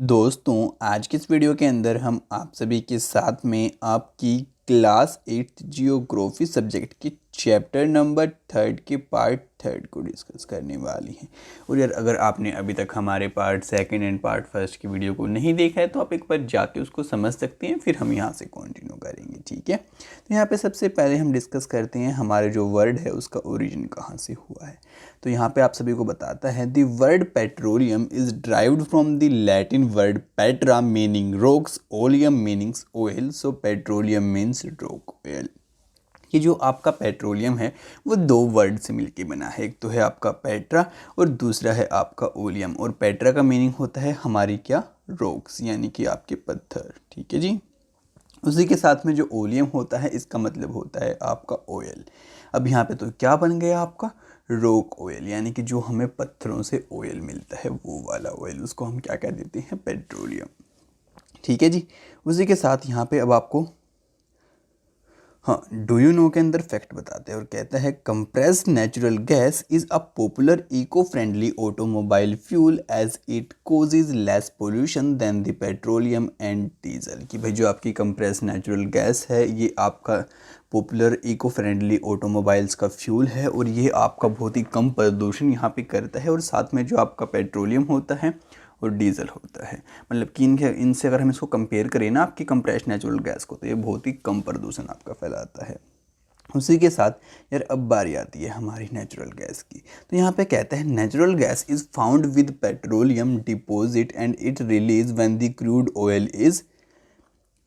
दोस्तों, आज की इस वीडियो के अंदर हम आप सभी के साथ में आपकी क्लास 8 जियोग्राफी सब्जेक्ट के चैप्टर नंबर 3 के पार्ट 3 को डिस्कस करने वाली हैं। और यार, अगर आपने अभी तक हमारे पार्ट 2 एंड पार्ट 1 की वीडियो को नहीं देखा है तो आप एक बार जाके उसको समझ सकते हैं, फिर हम यहाँ से कंटिन्यू करेंगे। ठीक है, तो यहाँ पे सबसे पहले हम डिस्कस करते हैं हमारे जो वर्ड है उसका ओरिजिन कहाँ से हुआ है। तो यहाँ पे आप सभी को बताता है the word petroleum is derived from the Latin word Petra meaning rocks, oleum meanings oil, so petroleum means rock oil. ये जो आपका पेट्रोलियम है वो दो वर्ड से मिलके बना है, एक तो है आपका पेट्रा और दूसरा है आपका ओलियम। और पेट्रा का मीनिंग होता है हमारी क्या, रॉक्स, यानी कि आपके पत्थर। ठीक है जी। उसी के साथ में जो ओलियम होता है इसका मतलब होता है आपका ऑयल। अब यहाँ पे तो क्या बन गया आपका, रॉक ऑयल, यानी कि जो हमें पत्थरों से ऑयल मिलता है वो वाला ऑयल, उसको हम क्या कह देते हैं, पेट्रोलियम। ठीक है जी। उसी के साथ यहाँ पे अब आपको हाँ, डू यू नो के अंदर फैक्ट बताते हैं और कहता है compressed natural gas is a popular eco friendly automobile fuel as it causes less pollution than the petroleum and diesel. कि भाई जो आपकी कंप्रेस्ड नेचुरल गैस है ये आपका पॉपुलर इको फ्रेंडली ऑटोमोबाइल्स का फ्यूल है और ये आपका बहुत ही कम प्रदूषण यहाँ पे करता है। और साथ में जो आपका पेट्रोलियम होता है और डीजल होता है, मतलब कि इनसे अगर हम इसको कंपेयर करें ना आपकी कंप्रेस्ड नेचुरल गैस को, तो ये बहुत ही कम प्रदूषण आपका फैलाता है। उसी के साथ यार अब बारी आती है हमारी नेचुरल गैस की। तो यहाँ पे कहता है natural gas is found with petroleum deposit and it release when the crude oil is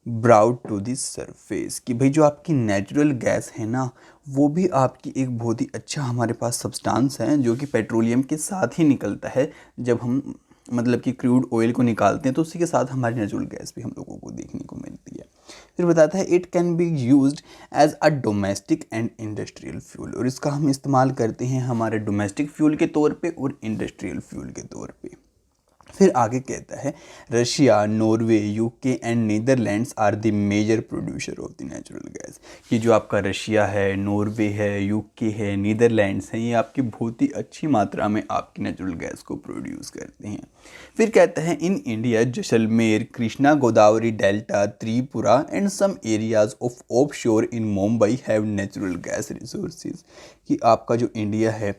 brought to the surface. कि भाई जो आपकी नेचुरल गैस है ना वो भी आपकी एक बहुत ही अच्छा हमारे पास सब्सटेंस है जो कि पेट्रोलियम के साथ ही निकलता है। जब हम मतलब कि क्रूड ऑयल को निकालते हैं तो उसी के साथ हमारी नेचुरल गैस भी हम लोगों को देखने को मिलती है। फिर बताता है it can be used as a domestic and industrial fuel, और इसका हम इस्तेमाल करते हैं हमारे डोमेस्टिक फ्यूल के तौर पे और इंडस्ट्रियल फ्यूल के तौर पे। फिर आगे कहता है Russia, Norway, UK and Netherlands are the major producer of the natural gas. ये जो आपका रशिया है, नॉर्वे है, यूके है, नीदरलैंड्स हैं, ये आपकी बहुत ही अच्छी मात्रा में आपकी नेचुरल गैस को प्रोड्यूस करते हैं। फिर कहता है in India Jaisalmer, Krishna Godavari delta, Tripura and some areas of offshore in Mumbai have natural gas resources. कि आपका जो इंडिया है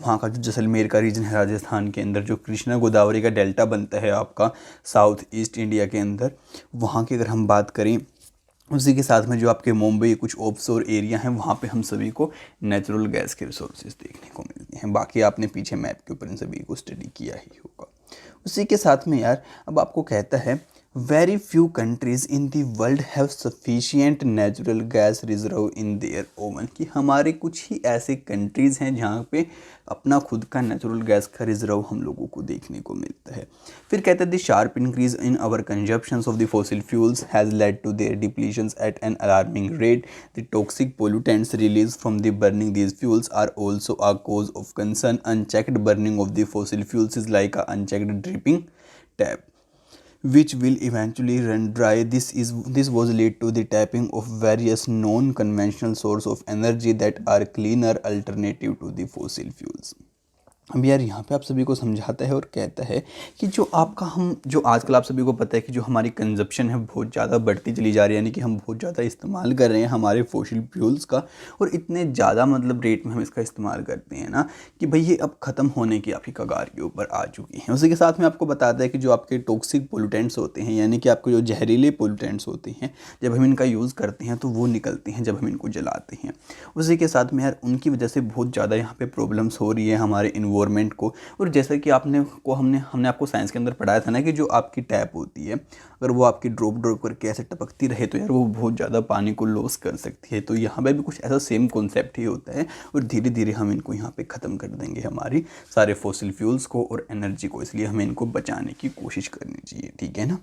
वहाँ का जो जैसलमेर का रीजन है राजस्थान के अंदर, जो कृष्णा गोदावरी का डेल्टा बनता है आपका साउथ ईस्ट इंडिया के अंदर, वहाँ की अगर हम बात करें, उसी के साथ में जो आपके मुंबई कुछ ऑफशोर एरिया हैं वहाँ पे हम सभी को नेचुरल गैस के रिसोर्सेज देखने को मिलते हैं। बाकी आपने पीछे मैप के ऊपर इन सभी को स्टडी किया ही होगा। उसी के साथ में यार अब आपको कहता है very few countries in the world have sufficient natural gas reserve in their own. कि हमारे कुछ ही ऐसे कंट्रीज़ हैं जहाँ पे अपना खुद का नेचुरल गैस का रिजर्व हम लोगों को देखने को मिलता है। फिर कहते हैं the sharp increase in our consumptions of the fossil fuels has led to their depletions at an alarming rate. The toxic pollutants release from the burning these fuels are also a cause of concern. Unchecked burning of the fossil fuels is like a unchecked dripping tap which will eventually run dry. This was lead to the tapping of various non-conventional source of energy that are cleaner alternative to the fossil fuels. अब यार यहाँ पे आप सभी को समझाता है और कहता है कि जो आपका हम जो आजकल आप सभी को पता है कि जो हमारी कंजप्शन है बहुत ज़्यादा बढ़ती चली जा रही है, यानी कि हम बहुत ज़्यादा इस्तेमाल कर रहे हैं हमारे फॉसिल फ्यूल्स का, और इतने ज़्यादा मतलब रेट में हम इसका इस्तेमाल करते हैं ना कि भाई ये अब ख़त्म होने की आपकी कगार के ऊपर आ चुकी हैं। उसी के साथ में आपको बताता है कि जो आपके टॉक्सिक पोल्यूटेंट्स होते हैं, यानी कि आपके जो जहरीले पोल्यूटेंट्स होते हैं, जब हम इनका यूज़ करते हैं तो वो निकलते हैं जब हम इनको जलाते हैं। उसी के साथ में यार उनकी वजह से बहुत ज़्यादा यहाँ पे प्रॉब्लम्स हो रही है हमारे इन्वायरमेंट को। और जैसा कि हमने आपको साइंस के अंदर पढ़ाया था ना कि जो आपकी टैप होती है अगर वो आपकी ड्रॉप ड्रॉप करके ऐसे टपकती रहे तो यार वो बहुत ज़्यादा पानी को लॉस कर सकती है। तो यहाँ पे भी कुछ ऐसा सेम कॉन्सेप्ट ही होता है और धीरे धीरे हम इनको यहाँ पे ख़त्म कर देंगे हमारी सारे फॉसिल फ्यूल्स को और एनर्जी को, इसलिए हमें इनको बचाने की कोशिश करनी चाहिए। ठीक है ना।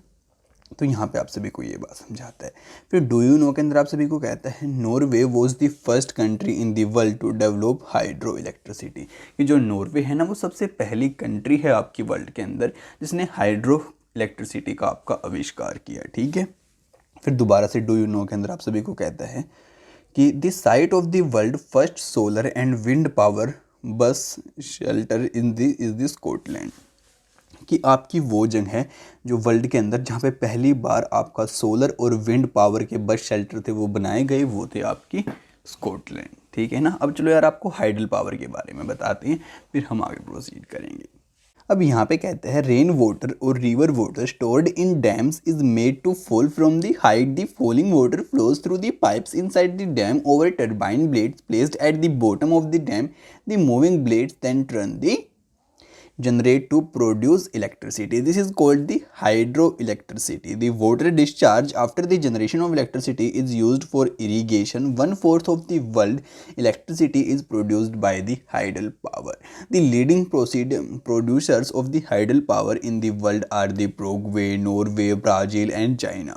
तो यहाँ पे आप सभी को ये बात समझाता है। फिर डू यू नो के अंदर आप सभी को कहता है Norway was the first country in the world to develop hydro electricity. कि जो नॉर्वे है ना वो सबसे पहली कंट्री है आपकी वर्ल्ड के अंदर जिसने हाइड्रो इलेक्ट्रिसिटी का आपका आविष्कार किया। ठीक है। फिर दोबारा से डू यू नो के अंदर आप सभी को कहता है कि the site of the world first solar and wind power bus shelter in the is the Scotland. कि आपकी वो जगह है जो वर्ल्ड के अंदर जहाँ पे पहली बार आपका सोलर और विंड पावर के बस शेल्टर थे वो बनाए गए, वो थे आपकी स्कॉटलैंड। ठीक है ना। अब चलो यार आपको हाइडल पावर के बारे में बताते हैं, फिर हम आगे प्रोसीड करेंगे। अब यहाँ पे कहते हैं रेन वाटर और river water stored in dams is made to fall from the height the falling water flows through the pipes inside the dam over turbine blades placed at the bottom of the dam. The moving blades then turn the generate to produce electricity. This is called the hydroelectricity. The water discharge after the generation of electricity is used for irrigation. 1/4 of the world electricity is produced by the hydel power. The leading producers of the hydel power in the world are the Paraguay, Norway, Brazil and China.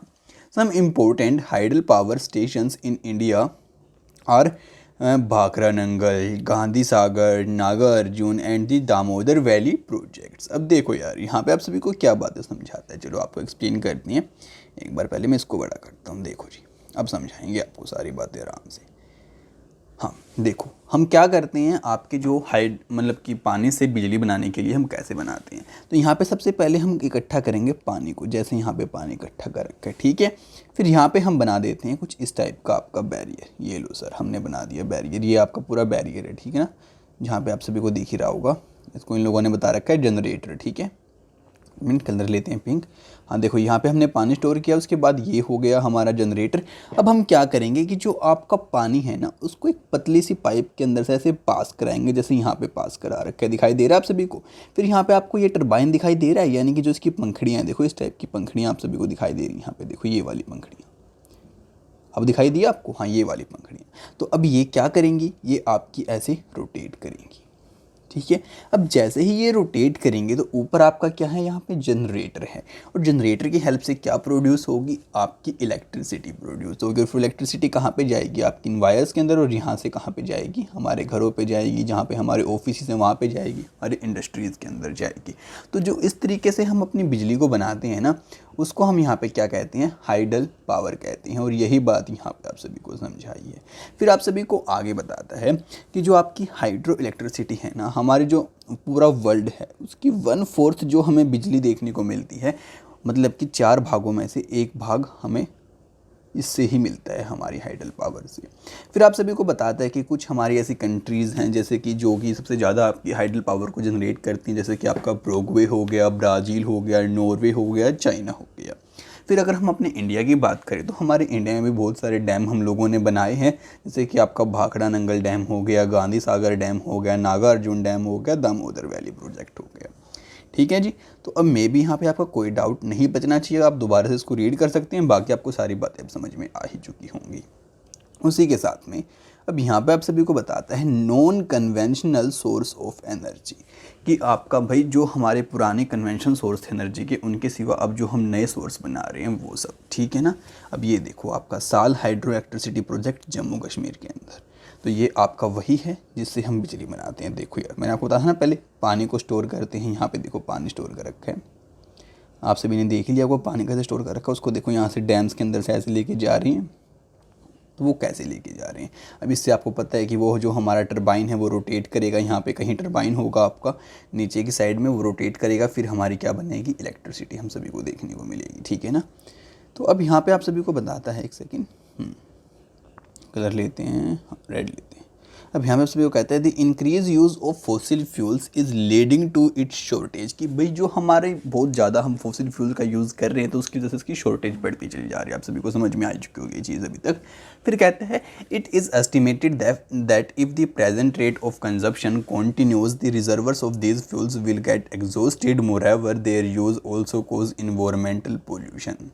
Some important hydel power stations in India are Bhakra Nangal, Gandhi Sagar, Nagarjuna and the Damodar valley projects. अब देखो यार यहाँ पे आप सभी को क्या बातें समझाता है, चलो आपको एक्सप्लेन करती हैं। एक बार पहले मैं इसको बड़ा करता हूँ। देखो जी, अब समझाएंगे आपको सारी बातें आराम से। हाँ देखो, हम क्या करते हैं, आपके जो हाइड मतलब कि पानी से बिजली बनाने के लिए हम कैसे बनाते हैं। तो यहाँ पे सबसे पहले हम इकट्ठा करेंगे पानी को, जैसे यहाँ पे पानी इकट्ठा कर रखा है, ठीक है। फिर यहाँ पे हम बना देते हैं कुछ इस टाइप का आपका बैरियर। ये लो सर, हमने बना दिया बैरियर, ये आपका पूरा बैरियर है, ठीक है ना। जहाँ पे आप सभी को दिख ही रहा होगा, इसको इन लोगों ने बता रखा है जनरेटर, ठीक है। मिनट कलर लेते हैं पिंक। हाँ देखो, यहाँ पे हमने पानी स्टोर किया, उसके बाद ये हो गया हमारा जनरेटर। अब हम क्या करेंगे कि जो आपका पानी है ना, उसको एक पतली सी पाइप के अंदर से ऐसे पास कराएंगे, जैसे यहाँ पे पास करा रखा है, दिखाई दे रहा है आप सभी को। फिर यहाँ पे आपको ये टरबाइन दिखाई दे रहा है, यानी कि जो इसकी पंखड़ियाँ हैं, देखो इस टाइप की पंखड़ियाँ आप सभी को दिखाई दे रही हैं। यहाँ पे देखो ये वाली पंखड़ियाँ अब दिखाई दिया आपको, हाँ ये वाली पंखड़ियाँ। तो अब ये क्या करेंगी, ये आपकी ऐसे रोटेट करेंगी, ठीक है। अब जैसे ही ये रोटेट करेंगे तो ऊपर आपका क्या है, यहाँ पे जनरेटर है, और जनरेटर की हेल्प से क्या प्रोड्यूस होगी, आपकी इलेक्ट्रिसिटी प्रोड्यूस होगी। और फिर इलेक्ट्रिसिटी कहाँ पे जाएगी, आपकी इन वायर्स के अंदर, और यहाँ से कहाँ पे जाएगी, हमारे घरों पे जाएगी, जहाँ पे हमारे ऑफिस हैं वहाँ पे जाएगी, हमारे इंडस्ट्रीज़ के अंदर जाएगी। तो जो इस तरीके से हम अपनी बिजली को बनाते हैं ना, उसको हम यहाँ पे क्या कहते हैं, हाइडल पावर कहते हैं। और यही बात यहाँ पे आप सभी को समझाई है। फिर आप सभी को आगे बताता है कि जो आपकी हाइड्रो इलेक्ट्रिसिटी है ना, हमारे जो पूरा वर्ल्ड है उसकी 1/4 जो हमें बिजली देखने को मिलती है, मतलब कि 4 भागों में से 1 भाग हमें इससे ही मिलता है, हमारी हाइडल पावर से। फिर आप सभी को बताता है कि कुछ हमारी ऐसी कंट्रीज़ हैं जैसे कि जो कि सबसे ज़्यादा आपकी हाइडल पावर को जनरेट करती हैं, जैसे कि आपका प्रोग्वे हो गया, ब्राज़ील हो गया, नॉर्वे हो गया, चाइना हो गया। फिर अगर हम अपने इंडिया की बात करें तो हमारे इंडिया में भी बहुत सारे डैम हम लोगों ने बनाए हैं, जैसे कि आपका भाखड़ा नंगल डैम हो गया, गांधी सागर डैम हो गया, नागार्जुन डैम हो गया, दामोदर वैली प्रोजेक्ट हो गया, ठीक है जी। तो अब मे भी यहाँ पे आपका कोई डाउट नहीं बचना चाहिए, आप दोबारा से इसको रीड कर सकते हैं, बाकी आपको सारी बातें अब समझ में आ ही चुकी होंगी। उसी के साथ में अब यहाँ पे आप सभी को बताता है non conventional source of energy, कि आपका भाई जो हमारे पुराने कन्वेंशनल सोर्स थे एनर्जी के, उनके सिवा अब जो हम नए सोर्स बना रहे हैं वो सब, ठीक है ना। अब ये देखो आपका साल hydro electricity project Jammu Kashmir के अंदर, तो ये आपका वही है जिससे हम बिजली बनाते हैं। देखो यार, मैंने आपको बताया था ना पहले, पानी को स्टोर करते हैं, यहाँ पे देखो पानी स्टोर कर रखा है, आप सभी ने देख लिया आपको पानी कैसे स्टोर कर रखा है। उसको देखो यहाँ से डैम्स के अंदर से ऐसे लेके जा रही हैं, तो वो कैसे लेके जा रहे हैं। अब इससे आपको पता है कि वो जो हमारा टरबाइन है वो रोटेट करेगा, यहाँ पे कहीं टरबाइन होगा आपका नीचे की साइड में, वो रोटेट करेगा, फिर हमारी क्या बनेगी, इलेक्ट्रिसिटी हम सभी को देखने को मिलेगी, ठीक है ना। तो अब यहाँ पे आप सभी को बताता है, एक सेकेंड कलर लेते हैं, रेड लेते हैं। अब यहाँ पे सभी को कहता है the increase use of fossil fuels is leading to its shortage, कि भाई जो हमारे बहुत ज़्यादा हम फॉसिल फ्यूल का यूज़ कर रहे हैं तो उसकी वजह से इसकी शॉर्टेज बढ़ती चली जा रही है। आप सभी को समझ में आ चुकी होगी ये चीज़ अभी तक। फिर कहते हैं it is estimated that if the present rate of consumption continues the reservoirs of these fuels will get exhausted, moreover their use also cause environmental pollution,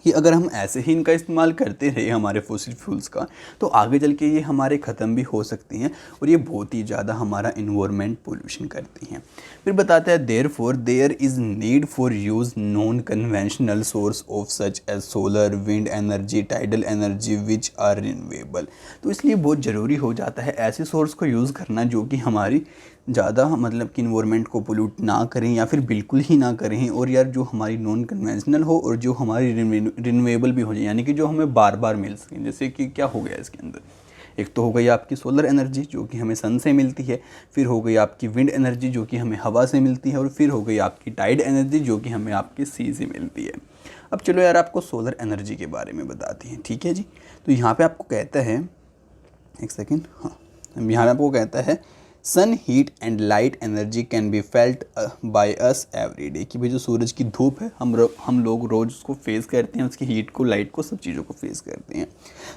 कि अगर हम ऐसे ही इनका इस्तेमाल करते रहे हमारे फॉसिल फ्यूल्स का, तो आगे चल के ये हमारे ख़त्म भी हो सकती हैं और ये बहुत ही ज़्यादा हमारा इन्वायरमेंट पोल्यूशन करती हैं। फिर बताता है therefore there is need for use non conventional source of such as solar, wind energy, tidal energy which are renewable. तो इसलिए बहुत ज़रूरी हो जाता है ऐसे सोर्स को यूज़ करना जो कि हमारी ज़्यादा मतलब कि इन्वायरमेंट को पोल्यूट ना करें या फिर बिल्कुल ही ना करें, और यार जो हमारी नॉन कन्वेंशनल हो और जो हमारी रिन्यूएबल भी हो जाए, यानी कि जो हमें बार बार मिल सकें। जैसे कि क्या हो गया इसके अंदर, एक तो हो गई आपकी सोलर एनर्जी जो कि हमें सन से मिलती है, फिर हो गई आपकी विंड एनर्जी जो कि हमें हवा से मिलती है, और फिर हो गई आपकी टाइड एनर्जी जो कि हमें आपके सी से मिलती है। अब चलो यार आपको सोलर एनर्जी के बारे में बताते हैं, ठीक है जी। तो यहाँ पे आपको कहता है, एक सेकेंड, हाँ, यहाँ पे आपको कहता है sun heat and light energy can be felt by us every day, कि भाई जो सूरज की धूप है हम लोग रोज़ उसको फेस करते हैं, उसकी हीट को, लाइट को, सब चीज़ों को फेस करते हैं।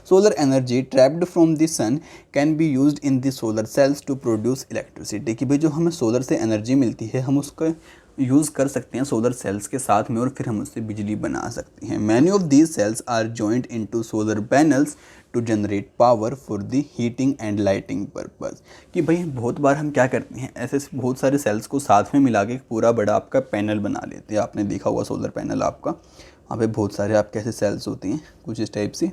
Solar energy trapped from the sun can be used in the solar cells to produce electricity, कि भाई जो हमें सोलर से एनर्जी मिलती है हम उसका यूज़ कर सकते हैं सोलर सेल्स के साथ में, और फिर हम उससे बिजली बना सकते हैं। Many of these cells are joint into solar panels to generate power for the heating and lighting purpose, कि भाई बहुत बार हम क्या करते हैं, ऐसे बहुत सारे सेल्स को साथ में मिला के पूरा बड़ा आपका पैनल बना लेते हैं। आपने देखा हुआ सोलर पैनल आपका, वहाँ पे बहुत सारे आपके ऐसे सेल्स होते हैं कुछ इस टाइप से।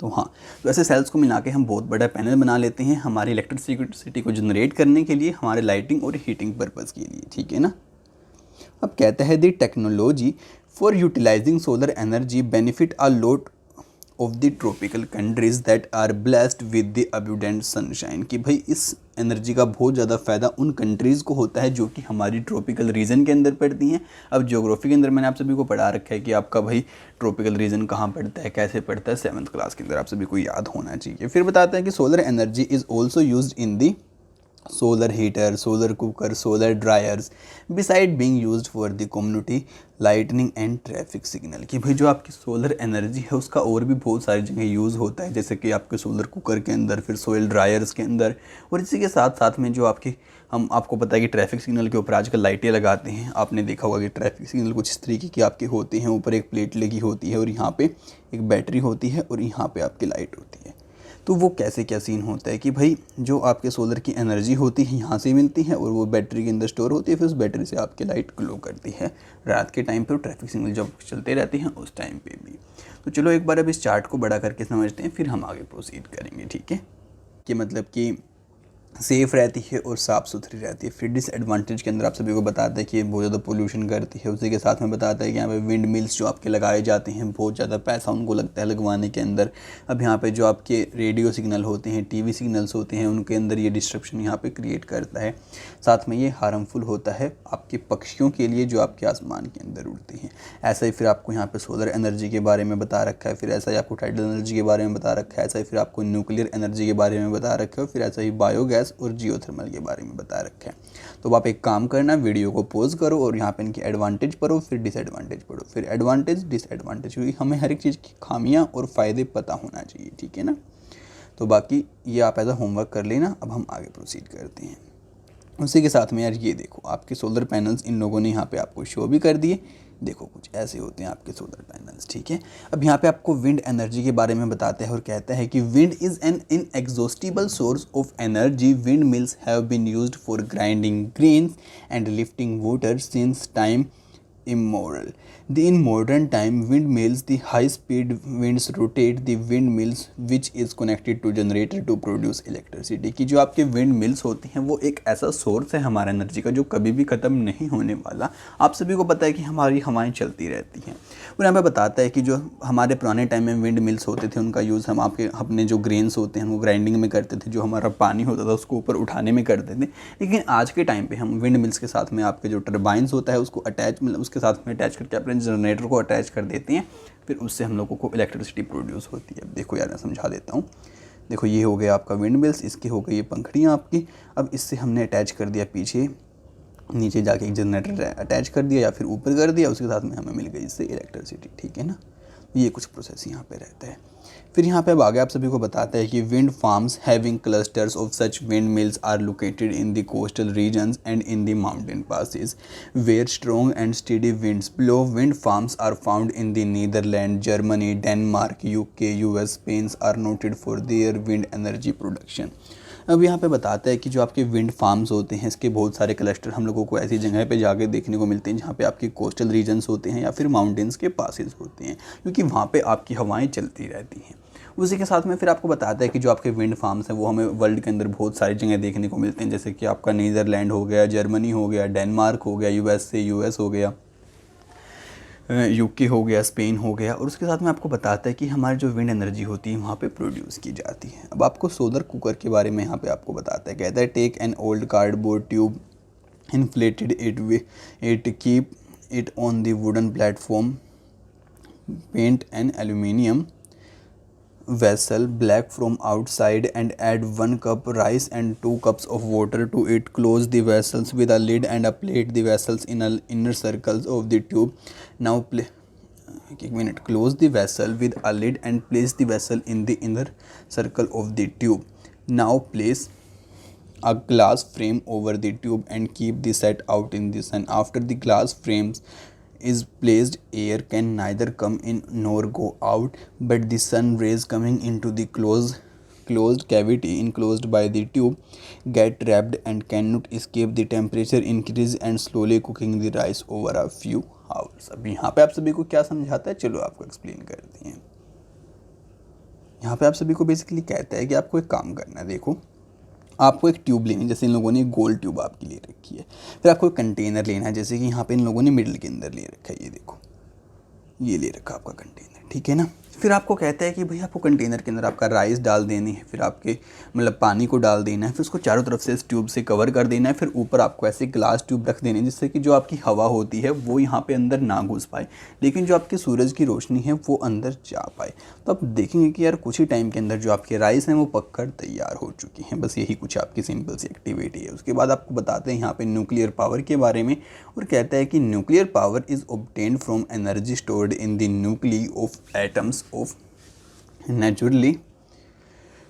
तो हाँ, तो ऐसे सेल्स को मिला के हम बहुत बड़ा पैनल बना लेते हैं हमारी इलेक्ट्रिसिटी को जनरेट करने के लिए, हमारे लाइटिंग और हीटिंग पर्पज़ के लिए, ठीक है ना। अब कहता है the technology for utilising solar energy benefit a lot of the tropical countries that are blessed with the abundant sunshine, कि भाई इस एनर्जी का बहुत ज़्यादा फ़ायदा उन कंट्रीज़ को होता है जो कि हमारी ट्रॉपिकल रीजन के अंदर पड़ती हैं। अब ज्योग्राफी के अंदर मैंने आप सभी को पढ़ा रखा है कि आपका भाई ट्रॉपिकल रीजन कहाँ पड़ता है, कैसे पड़ता है, 7th क्लास के अंदर आप सभी को याद होना चाहिए। फिर बताते हैं कि solar energy is also used in the solar heater, solar cooker, solar dryers beside being used for the community lightning and traffic signal, कि भाई जो आपकी सोलर एनर्जी है उसका और भी बहुत सारी जगह यूज़ होता है, जैसे कि आपके सोलर कुकर के अंदर, फिर सोलर ड्रायर्स के अंदर, और इसी के साथ साथ में जो आपकी आपको पता है कि ट्रैफिक सिग्नल के ऊपर आजकल लाइटें लगाते हैं। आपने देखा होगा कि ट्रैफिक सिग्नल कुछ इस तरीके की आपके होते हैं, ऊपर एक प्लेट लगी होती है और यहाँ पे एक बैटरी होती है और यहाँ पे आपकी लाइट होती है। तो वो कैसे क्या सीन होता है कि भाई जो आपके सोलर की एनर्जी होती है यहाँ से मिलती है और वो बैटरी के अंदर स्टोर होती है, फिर उस बैटरी से आपकी लाइट ग्लो करती है रात के टाइम पे, ट्रैफिक सिग्नल जब चलते रहते हैं उस टाइम पे भी। तो चलो एक बार अब इस चार्ट को बड़ा करके समझते हैं, फिर हम आगे प्रोसीड करेंगे, ठीक है। कि मतलब कि सेफ़ रहती है और साफ़ सुथरी रहती है। फिर डिसएडवांटेज के अंदर आप सभी को बताता है कि ये बहुत ज़्यादा पोल्यूशन करती है। उसी के साथ में बताता है कि यहाँ पे विंड मिल्स जो आपके लगाए जाते हैं बहुत ज़्यादा पैसा उनको लगता है लगवाने के अंदर। अब यहाँ पे जो आपके रेडियो सिग्नल होते हैं, टीवी सिग्नल्स होते हैं, उनके अंदर ये डिस्ट्रप्शन यहाँ पे क्रिएट करता है। साथ में ये हार्मफुल होता है आपके पक्षियों के लिए जो आपके आसमान के अंदर उड़ते हैं। ऐसा ही फिर आपको यहाँ पर सोलर एनर्जी के बारे में बता रखा है, फिर ऐसा ही आपको टाइडल एनर्जी के बारे में बता रखा है, ऐसा ही फिर आपको न्यूक्लियर एनर्जी के बारे में बता रखा है, फिर ऐसा ही बायोगैस और जियोथर्मल के बारे में बता रखा है। तो आप एक काम करना, वीडियो को पॉज करो और यहाँ पे इनकी एडवांटेज पढ़ो, फिर डिसएडवांटेज पढ़ो, फिर एडवांटेज डिसएडवांटेज, क्योंकि हमें हर एक चीज़ की खामियां और फ़ायदे पता होना चाहिए, ठीक है ना। तो बाकी ये आप ऐसा होमवर्क कर लेना। अब हम आगे प्रोसीड करते हैं। उसी के साथ में यार ये देखो आपके सोलर पैनल्स इन लोगों ने यहाँ पे आपको शो भी कर दिए। देखो कुछ ऐसे होते हैं आपके सोलर पैनल्स, ठीक है। अब यहाँ पे आपको विंड एनर्जी के बारे में बताते हैं और कहता है कि wind is an inexhaustible source of energy. Wind mills have been used for grinding grains and lifting water since time immemorial. In modern time, windmills, the high-speed winds rotate the windmills, which is connected to generator to produce electricity. कि जो आपके wind mills होती हैं वो एक ऐसा source है हमारा एनर्जी का जो कभी भी ख़त्म नहीं होने वाला। आप सभी को पता है कि हमारी हवाएं चलती रहती हैं। और यहाँ पे बताता है कि जो हमारे पुराने टाइम में विंड मिल्स होते थे उनका यूज़ हम आपके अपने जो ग्रेन्स होते हैं वो ग्राइंडिंग में करते थे, जो हमारा पानी होता था उसको ऊपर उठाने में करते थे। लेकिन आज के टाइम पे हम विंड मिल्स के साथ में आपके जो टर्बाइंस होता है उसको अटैच, मतलब उसके साथ में अटैच करके अपने जनरेटर को अटैच कर देते हैं, फिर उससे हम लोगों को इलेक्ट्रिसिटी प्रोड्यूस होती है। देखो यार मैं समझा देता हूँ। देखो ये हो गया आपका विंड मिल्स, इसकी हो गई ये पंखड़ियाँ आपकी। अब इससे हमने अटैच कर दिया पीछे, नीचे जाके एक जनरेटर अटैच कर दिया या फिर ऊपर कर दिया, उसके साथ में हमें मिल गई इससे इलेक्ट्रिसिटी, ठीक है ना। ये कुछ प्रोसेस यहाँ पे रहता है। फिर यहाँ पे अब आगे आप सभी को बताता है कि wind farms having clusters of such wind mills are located in the coastal regions and in the mountain passes where strong and steady winds blow. Wind farms are found in the Netherland, Germany, Denmark, UK, US, Spain are noted for their wind energy production. अब यहाँ पे बताता है कि जो आपके wind farms होते हैं इसके बहुत सारे क्लस्टर हम लोगों को ऐसी जगह पे जाके देखने को मिलते हैं जहाँ पे आपके कोस्टल रीजन्स होते हैं या फिर माउंटेन्स के पासेस होते हैं, क्योंकि वहाँ पे आपकी हवाएं चलती रहती हैं। उसी के साथ में फिर आपको बताता है कि जो आपके विंड फार्म्स हैं वो हमें वर्ल्ड के अंदर बहुत सारी जगह देखने को मिलते हैं, जैसे कि आपका नीदरलैंड हो गया, जर्मनी हो गया, डेनमार्क हो गया, यूएस हो गया, यूके हो गया, स्पेन हो गया, और उसके साथ में आपको बताता है कि हमारी जो विंड एनर्जी होती है वहाँ पे प्रोड्यूस की जाती है। अब आपको सोलर कुकर के बारे में यहाँ पे आपको बताता है, कहता है take an old cardboard tube, inflated it keep it on the wooden platform, paint an aluminium vessel black from outside and add 1 cup rice and 2 cups of water to it. Close the vessels with a lid and plate the vessels in a inner circles of the tube. Now close the vessel with a lid and place the vessel in the inner circle of the tube. Now place a glass frame over the tube and keep the set out in the sun. After the glass frames is placed, air can neither come in nor go out, but the sun rays coming into the closed cavity enclosed by the tube get trapped and cannot escape. The temperature increase and slowly cooking the rice over a few hours. अब यहाँ पे आप सभी को क्या समझाता है, चलो आपको एक्सप्लेन करते हैं। यहाँ पे आप सभी को बेसिकली कहता है कि आपको एक काम करना है। देखो, आपको एक ट्यूब लेनी है, जैसे इन लोगों ने गोल ट्यूब आपके लिए रखी है। फिर आपको एक कंटेनर लेना है, जैसे कि यहाँ पे इन लोगों ने मिडिल के अंदर ले रखा है, ये देखो, ये ले रखा आपका कंटेनर, ठीक है ना। फिर आपको कहता है कि भाई आपको कंटेनर के अंदर आपका राइस डाल देनी है, फिर आपके मतलब पानी को डाल देना है, फिर उसको चारों तरफ से इस ट्यूब से कवर कर देना है। फिर ऊपर आपको ऐसे ग्लास ट्यूब रख देनी है, जिससे कि जो आपकी हवा होती है वो यहाँ पे अंदर ना घुस पाए, लेकिन जो आपकी सूरज की रोशनी है वो अंदर जा पाए। तो आप देखेंगे कि यार कुछ ही टाइम के अंदर जो आपके राइस हैं वो पककर तैयार हो चुकी हैं। बस यही कुछ आपकी सिंपल सी एक्टिविटी है। उसके बाद आपको बताते हैं यहाँ पे न्यूक्लियर पावर के बारे में, और कहता है कि nuclear power is obtained from energy stored in the nuclei of atoms of naturally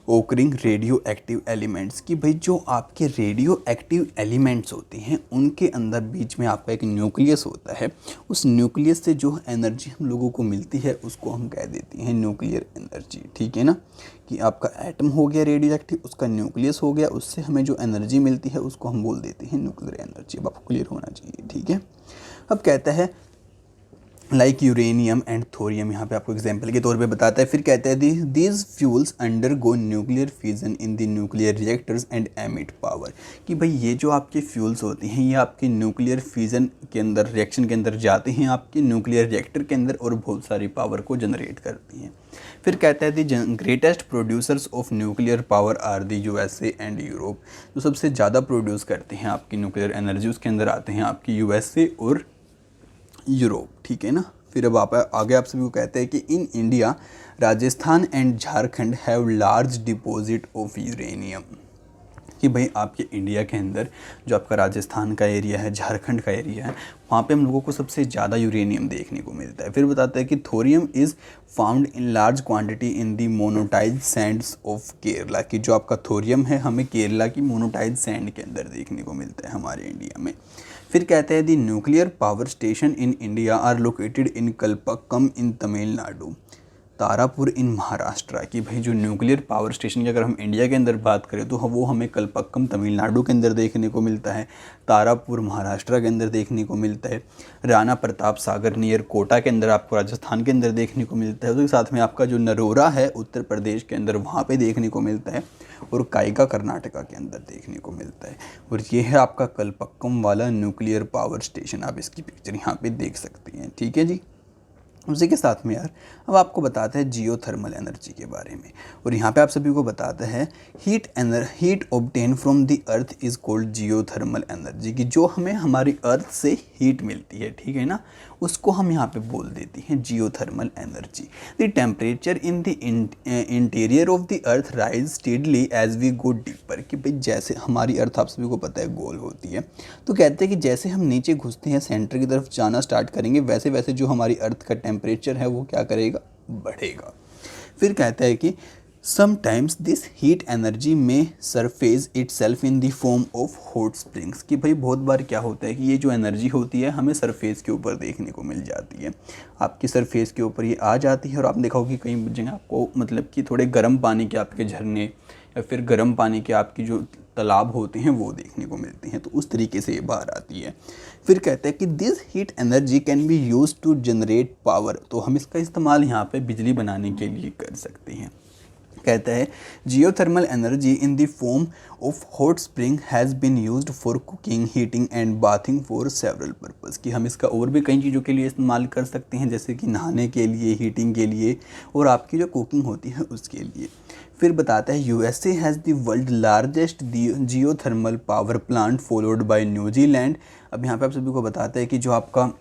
occurring radio active elements. कि भाई जो आपके रेडियो एक्टिव एलिमेंट्स होते हैं उनके अंदर बीच में आपका एक न्यूक्लियस होता है। उस न्यूक्लियस से जो एनर्जी हम लोगों को मिलती है उसको हम कह देते हैं न्यूक्लियर एनर्जी, ठीक है ना। कि आपका एटम हो गया रेडियो एक्टिव, उसका न्यूक्लियस हो गया, उससे हमें जो एनर्जी मिलती है उसको हम बोल देते हैं न्यूक्लियर एनर्जी। अब आपको क्लियर होना चाहिए, ठीक है। अब कहता है लाइक यूरेनियम एंड थोरियम, यहाँ पे आपको एग्जाम्पल के तौर पे बताता है। फिर कहता है these fuels under go nuclear fusion in the nuclear reactors and emit power. कि भाई ये जो आपके फ्यूल्स होते हैं ये आपके न्यूक्लियर फ्यूजन के अंदर, रिएक्शन के अंदर जाते हैं आपके न्यूक्लियर रिएक्टर के अंदर, और बहुत सारी पावर को जनरेट करती हैं। फिर कहता है the greatest producers of nuclear power are the USA and Europe. जो सबसे ज़्यादा प्रोड्यूस करते हैं आपकी न्यूक्लियर एनर्जी उसके अंदर आते हैं आपकी यूएसए और यूरोप, ठीक है ना। फिर अब आप आगे आप सभी को कहते हैं कि in India Rajasthan and Jharkhand have large deposit of uranium. कि भाई आपके इंडिया के अंदर जो आपका राजस्थान का एरिया है, झारखंड का एरिया है, वहाँ पे हम लोगों को सबसे ज़्यादा यूरेनियम देखने को मिलता है। फिर बताता है कि thorium is found in large quantity in the monetise Sands of Kerala. कि जो आपका थोरियम है हमें केरला की मोनोटाइज सैंड के अंदर देखने को मिलता है हमारे इंडिया में। फिर कहते हैं the nuclear power station in India are located in Kalpakkam in Tamil Nadu, Tarapur in Maharashtra. कि भाई जो न्यूक्लियर पावर स्टेशन की अगर हम इंडिया के अंदर बात करें तो वो हमें कल्पक्कम तमिलनाडु के अंदर देखने को मिलता है, तारापुर महाराष्ट्र के अंदर देखने को मिलता है, राणा प्रताप सागर नियर कोटा के अंदर आपको राजस्थान के अंदर देखने को मिलता है, उसके साथ में आपका जो नरोरा है उत्तर प्रदेश के अंदर वहाँ पे देखने को मिलता है, और काइका कर्नाटका के अंदर देखने को मिलता है। और ये है आपका कल्पक्कम वाला न्यूक्लियर पावर स्टेशन, आप इसकी पिक्चर यहाँ पे देख सकते हैं, ठीक है जी। उसी के साथ में यार अब आपको बताते हैं जियोथर्मल एनर्जी के बारे में, और यहाँ पे आप सभी को बताता है heat obtain from the earth is called geothermal energy. की जो हमें हमारी अर्थ से हीट मिलती है, ठीक है ना, उसको हम यहाँ पे बोल देते हैं geothermal energy. The temperature in the interior of the earth rise steadily as we go deeper. कि भाई जैसे हमारी अर्थ आप सभी को पता है गोल होती है, तो कहते हैं कि जैसे हम नीचे घुसते हैं सेंटर की तरफ जाना स्टार्ट करेंगे वैसे वैसे जो हमारी अर्थ का टेम्परेचर है वो क्या करेगा, बढ़ेगा। फिर कहता है कि समटाइम्स दिस हीट एनर्जी में surface it self in the form of hot springs. कि भाई बहुत बार क्या होता है कि ये जो एनर्जी होती है हमें सरफेस के ऊपर देखने को मिल जाती है, आपकी सरफेस के ऊपर ये आ जाती है, और आप देखा होगा कि कई जगह आपको मतलब कि थोड़े गर्म पानी के आपके झरने या फिर गर्म पानी के आपकी जो तालाब होते हैं वो देखने को मिलते हैं, तो उस तरीके से ये बाहर आती है। फिर कहते हैं कि this heat energy can be use to generate power. तो हम इसका इस्तेमाल यहाँ पे बिजली बनाने के लिए कर सकते हैं। कहता है geothermal energy in the form of hot spring has been used for cooking, heating and bathing for several purpose, कि हम इसका और भी कई चीज़ों के लिए इस्तेमाल कर सकते हैं, जैसे कि नहाने के लिए, हीटिंग के लिए और आपकी जो कुकिंग होती है उसके लिए। फिर बताता है USA has the world largest geothermal power plant followed by New Zealand. अब यहाँ पे आप सभी को बताता है कि जो आपका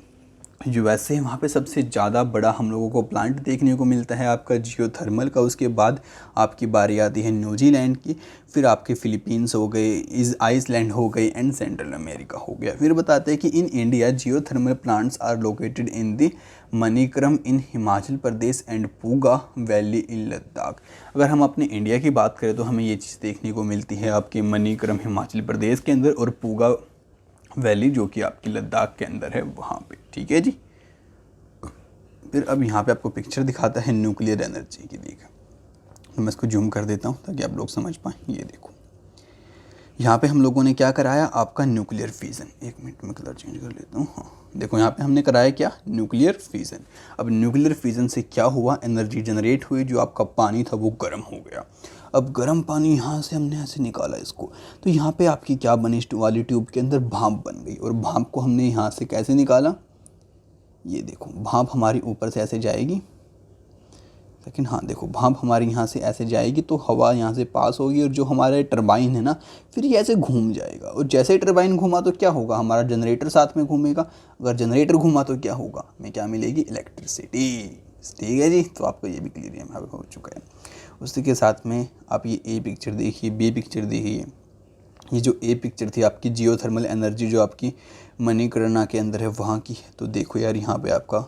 यूएसए वहाँ पे सबसे ज़्यादा बड़ा हम लोगों को प्लांट देखने को मिलता है आपका जियोथर्मल का। उसके बाद आपकी बारी आती है न्यूजीलैंड की, फिर आपके फिलीपींस हो गए, आइसलैंड हो गई एंड सेंट्रल अमेरिका हो गया। फिर बताते हैं कि in India geothermal plants are located in the Manikaran in Himachal Pradesh and Puga valley in Ladakh. अगर हम अपने इंडिया की बात करें तो हमें ये चीज़ देखने को मिलती है आपके मणिक्रम हिमाचल प्रदेश के अंदर और पूगा वैली जो कि आपकी लद्दाख के अंदर है वहाँ पे। ठीक है जी। फिर अब यहाँ पे आपको पिक्चर दिखाता है न्यूक्लियर एनर्जी की। देखा तो मैं इसको जूम कर देता हूँ ताकि आप लोग समझ पाएँ। ये देखो यहाँ पे हम लोगों ने क्या कराया, आपका न्यूक्लियर फ्यूज़न। एक मिनट में कलर चेंज कर लेता हूँ। हाँ देखो यहाँ पे हमने कराया क्या, न्यूक्लियर फ्यूज़न। अब न्यूक्लियर फ्यूज़न से क्या हुआ, एनर्जी जनरेट हुई, जो आपका पानी था वो गर्म हो गया। अब गर्म पानी यहाँ से हमने ऐसे निकाला इसको, तो यहाँ पे आपकी क्या बनी, वाली ट्यूब के अंदर भाप बन गई। और भाप को हमने यहाँ से कैसे निकाला, ये देखो भाप हमारी ऊपर से ऐसे जाएगी, लेकिन हाँ देखो भाप हमारी यहाँ से ऐसे जाएगी तो हवा यहाँ से पास होगी और जो हमारा टरबाइन है ना फिर ये ऐसे घूम जाएगा। और जैसे टरबाइन घूमा तो क्या होगा, हमारा जनरेटर साथ में घूमेगा। अगर जनरेटर घूमा तो क्या होगा, हमें क्या मिलेगी, इलेक्ट्रिसिटी। ठीक है जी, तो आपको ये भी क्लियर है हो चुका है। उसी के साथ में आप ये ए पिक्चर देखिए, बी पिक्चर देखिए। ये जो ए पिक्चर थी आपकी जियोथर्मल एनर्जी जो आपकी मणिकर्णा के अंदर है वहाँ की है। तो देखो यार यहाँ पे आपका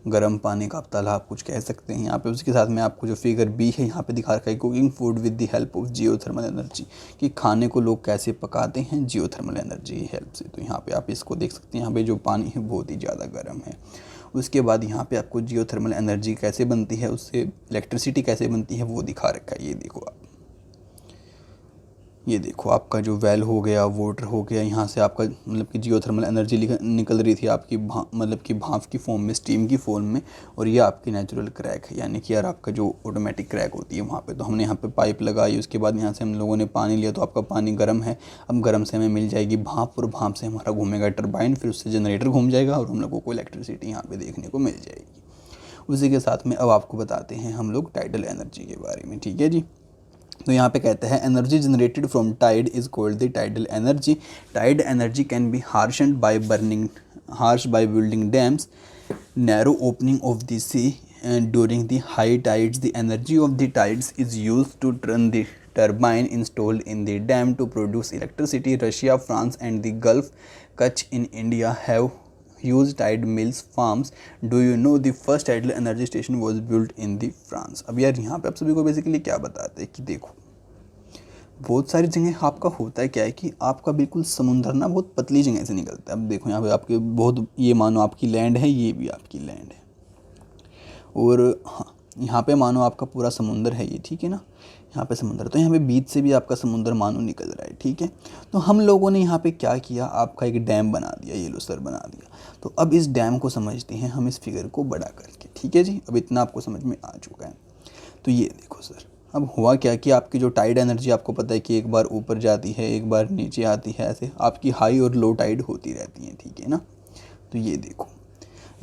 गर्म पानी का तालाब कुछ कह सकते हैं यहाँ पे। उसके साथ में आपको जो फिगर बी है यहाँ पे दिखा रखा है, cooking food with the help of geothermal energy, कि खाने को लोग कैसे पकाते हैं जियोथर्मल एनर्जी की हेल्प से। तो यहाँ पे आप इसको देख सकते हैं, यहाँ पे जो पानी है बहुत ही ज़्यादा गर्म है। उसके बाद यहाँ पे आपको जियोथर्मल एनर्जी कैसे बनती है, उससे इलेक्ट्रिसिटी कैसे बनती है वो दिखा रखा है। ये देखो आप, ये देखो आपका जो वेल हो गया, वाटर हो गया, यहाँ से आपका मतलब कि जियोथर्मल एनर्जी निकल रही थी आपकी मतलब कि भाप की फॉर्म में, स्टीम की फॉर्म में। और ये आपकी नेचुरल क्रैक है, यानी कि यार आपका जो ऑटोमेटिक क्रैक होती है वहाँ पे। तो हमने यहाँ पे पाइप लगाई, उसके बाद यहाँ से हम लोगों ने पानी लिया, तो आपका पानी गर्म है। अब गर्म से हमें मिल जाएगी भाप, और भाप से हमारा घूमेगा टरबाइन, फिर उससे जनरेटर घूम जाएगा और हम लोगों को इलेक्ट्रिसिटी यहाँ पर देखने को मिल जाएगी। उसी के साथ में अब आपको बताते हैं हम लोग टाइडल एनर्जी के बारे में। ठीक है जी। तो यहाँ पे कहते हैं energy generated from tide is called the tidal energy. Tide energy can be harnessed by building dams, narrow opening of the sea during the high tides. The energy of the tides is used to turn the turbine installed in the dam to produce electricity. Russia, France and the Gulf Kutch in India have huge tide mills farms. Do you know the first tidal energy station was built in the France? अब यार यहाँ पे आप सभी को basically क्या बताते हैं कि देखो बहुत सारी जगह आपका होता है क्या है कि आपका बिल्कुल समुंदर ना बहुत पतली जगह से निकलता है। अब देखो यहाँ पे आपके बहुत, ये मानो आपकी लैंड है, ये भी आपकी लैंड है, और हाँ यहाँ पे मानो आपका पूरा समुंदर है ये, ठीक है ना, यहाँ पे समुंदर, तो यहाँ पे बीच से भी आपका समुंदर मानो निकल रहा है। ठीक है, तो हम लोगों ने यहाँ पे क्या किया, आपका एक डैम बना दिया, ये लो सर बना दिया। तो अब इस डैम को समझते हैं हम इस फिगर को बड़ा करके। ठीक है जी, अब इतना आपको समझ में आ चुका है। तो ये देखो सर, अब हुआ क्या कि आपकी जो टाइड एनर्जी आपको पता है कि एक बार ऊपर जाती है, एक बार नीचे आती है, ऐसे आपकी हाई और लो टाइड होती रहती हैं। ठीक है ना, तो ये देखो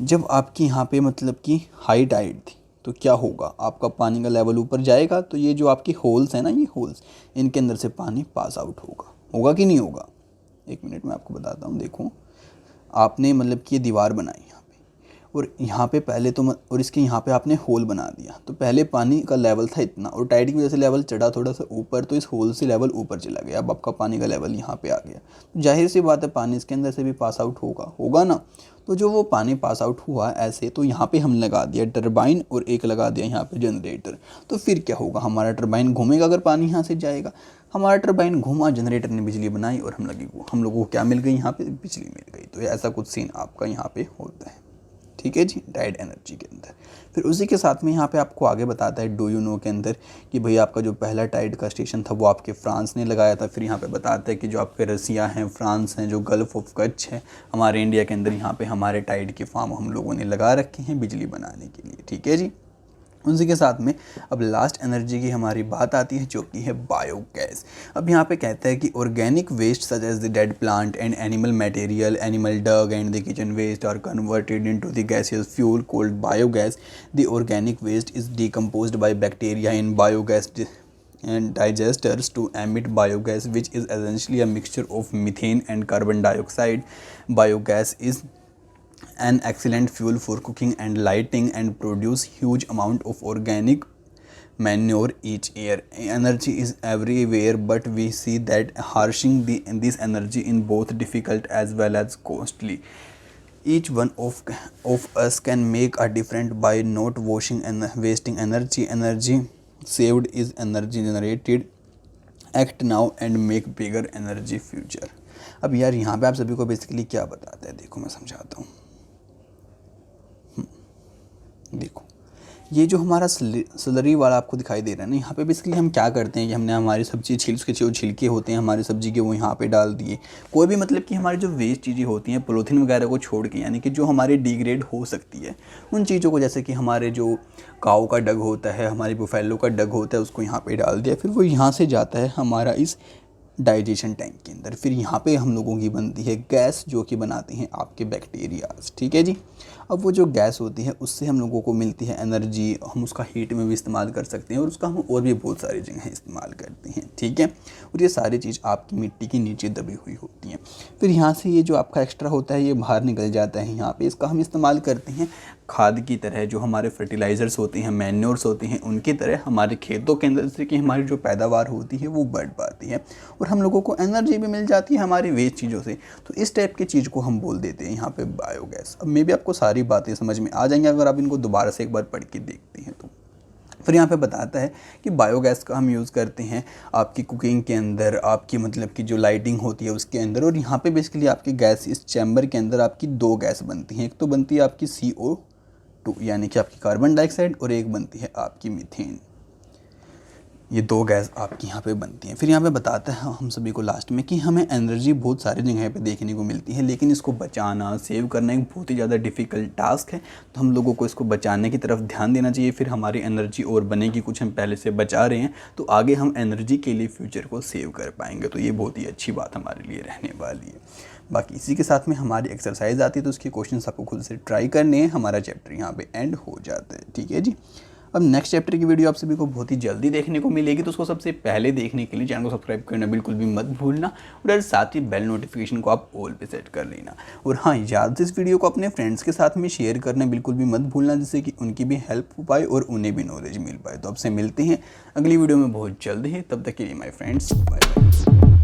जब आपकी यहाँ पे मतलब कि हाई टाइड थी तो क्या होगा, आपका पानी का लेवल ऊपर जाएगा, तो ये जो आपकी होल्स हैं ना, ये होल्स, इनके अंदर से पानी पास आउट होगा कि नहीं होगा। एक मिनट में आपको बताता हूँ। देखो आपने मतलब कि ये दीवार बनाई यहाँ पे, और यहाँ पे पहले तो और इसके यहाँ पे आपने होल बना दिया, तो पहले पानी का लेवल था इतना, और टाइड की वजह से लेवल चढ़ा थोड़ा सा ऊपर, तो इस होल से लेवल ऊपर चला गया। अब आपका पानी का लेवल यहाँ पे आ गया, तो जाहिर सी बात है पानी इसके अंदर से भी पास आउट होगा ना। तो जो वो पानी पास आउट हुआ ऐसे, तो यहाँ पे हम लगा दिया टरबाइन और एक लगा दिया यहाँ पे जनरेटर। तो फिर क्या होगा, हमारा टरबाइन घूमेगा अगर पानी यहाँ से जाएगा, हमारा टरबाइन घूमा, जनरेटर ने बिजली बनाई और हम लोगों को क्या मिल गई, यहाँ पे बिजली मिल गई। तो ऐसा कुछ सीन आपका यहाँ पे होता है। ठीक है जी, टाइड एनर्जी के अंदर। फिर उसी के साथ में यहाँ पे आपको आगे बताता है डू यू नो के अंदर कि भाई आपका जो पहला टाइड का स्टेशन था वो आपके फ्रांस ने लगाया था। फिर यहाँ पे बताता है कि जो आपके रसिया हैं, फ्रांस हैं, जो गल्फ़ ऑफ कच्छ है हमारे इंडिया के अंदर, यहाँ पे हमारे टाइड के फार्म हम लोगों ने लगा रखे हैं बिजली बनाने के लिए। ठीक है जी। उसी के साथ में अब लास्ट एनर्जी की हमारी बात आती है जो कि है बायोगैस। अब यहाँ पे कहता है कि organic waste such as the dead plant and animal material, animal dung and the kitchen waste are converted into the gaseous fuel called biogas. The organic waste is decomposed by bacteria in biogas and digesters to emit biogas, which is essentially a mixture of methane and carbon dioxide. Biogas is an excellent fuel for cooking and lighting and produce huge amount of organic manure each year. Energy is everywhere, but we see that harnessing this energy in both difficult as well as costly. Each one of us can make a difference by not washing and wasting energy. Energy saved is energy generated. Act now and make bigger energy future. अब यार यहाँ पे आप सभी को basically क्या बताते हैं, देखो मैं समझाता हूँ। देखो ये जो हमारा स्लरी वाला आपको दिखाई दे रहा है ना, यहाँ पे बेसिकली हम क्या करते हैं कि हमने हमारी सब्जी उसके जो छिलके होते हैं हमारी सब्जी के वो यहाँ पे डाल दिए। कोई भी मतलब कि हमारी जो वेस्ट चीज़ें होती हैं पॉलीथीन वगैरह को छोड़ के, यानी कि जो हमारी डिग्रेड हो सकती है उन चीज़ों को, जैसे कि हमारे जो काऊ का डग होता है, हमारी बुफेलो का डग होता है, उसको यहाँ पर डाल दिया, फिर वो यहाँ से जाता है हमारा इस डाइजेशन टैंक के अंदर। फिर यहाँ पे हम लोगों की बनती है गैस जो कि बनाते हैं आपके बैक्टीरियाज। ठीक है जी। अब वो जो गैस होती है उससे हम लोगों को मिलती है एनर्जी, हम उसका हीट में भी इस्तेमाल कर सकते हैं और उसका हम और भी बहुत सारी जगह इस्तेमाल करते हैं। ठीक है। और ये सारी चीज़ आपकी मिट्टी के नीचे दबी हुई होती हैं। फिर यहाँ से ये जो आपका एक्स्ट्रा होता है ये बाहर निकल जाता है यहाँ पे। इसका हम इस्तेमाल करते हैं खाद की तरह, जो हमारे फर्टिलाइज़र्स होते हैं, मैन्योर्स होते हैं, उनकी तरह हमारे खेतों के अंदर से कि हमारी जो पैदावार होती है वो बढ़ पाती है और हम लोगों को एनर्जी भी मिल जाती है हमारी वेस्ट चीज़ों से। तो इस टाइप की चीज़ को हम बोल देते हैं यहाँ पे बायोगैस। अब मे भी आपको सारी बातें समझ में आ जाएंगी अगर आप इनको दोबारा से एक बार पढ़ के देखते हैं तो। फिर यहाँ पे बताता है कि बायोगैस का हम यूज़ करते हैं आपकी कुकिंग के अंदर, आपकी मतलब की जो लाइटिंग होती है उसके अंदर। और यहाँ पे बेसिकली आपकी गैस, इस चैम्बर के अंदर आपकी दो गैस बनती हैं। एक तो बनती है आपकी CO2 यानी कि आपकी कार्बन डाइऑक्साइड, और एक बनती है आपकी मीथेन। ये दो गैस आपकी यहाँ पे बनती हैं। फिर यहाँ पे बताता है हम सभी को लास्ट में कि हमें एनर्जी बहुत सारी जगह पे देखने को मिलती है, लेकिन इसको बचाना, सेव करना एक बहुत ही ज़्यादा डिफ़िकल्ट टास्क है। तो हम लोगों को इसको बचाने की तरफ ध्यान देना चाहिए। फिर हमारी एनर्जी और बनेगी, कुछ हम पहले से बचा रहे हैं तो आगे हम एनर्जी के लिए फ्यूचर को सेव कर पाएंगे। तो ये बहुत ही अच्छी बात हमारे लिए रहने वाली है। बाकी इसी के साथ में हमारी एक्सरसाइज आती है तो उसके क्वेश्चन आपको खुद से ट्राई करने हैं। हमारा चैप्टर यहाँ पे एंड हो जाता है। ठीक है जी। अब नेक्स्ट चैप्टर की वीडियो आप सभी को बहुत ही जल्दी देखने को मिलेगी, तो उसको सबसे पहले देखने के लिए चैनल को सब्सक्राइब करना बिल्कुल भी मत भूलना और साथ ही बेल नोटिफिकेशन को आप ऑल पे सेट कर लेना। और हाँ, याद से इस वीडियो को अपने फ्रेंड्स के साथ में शेयर करना बिल्कुल भी मत भूलना, जिससे कि उनकी भी हेल्प हो पाए और उन्हें भी नॉलेज मिल पाए। तो आपसे मिलते हैं अगली वीडियो में बहुत जल्द ही, तब तक के लिए माय फ्रेंड्स, बाय बाय।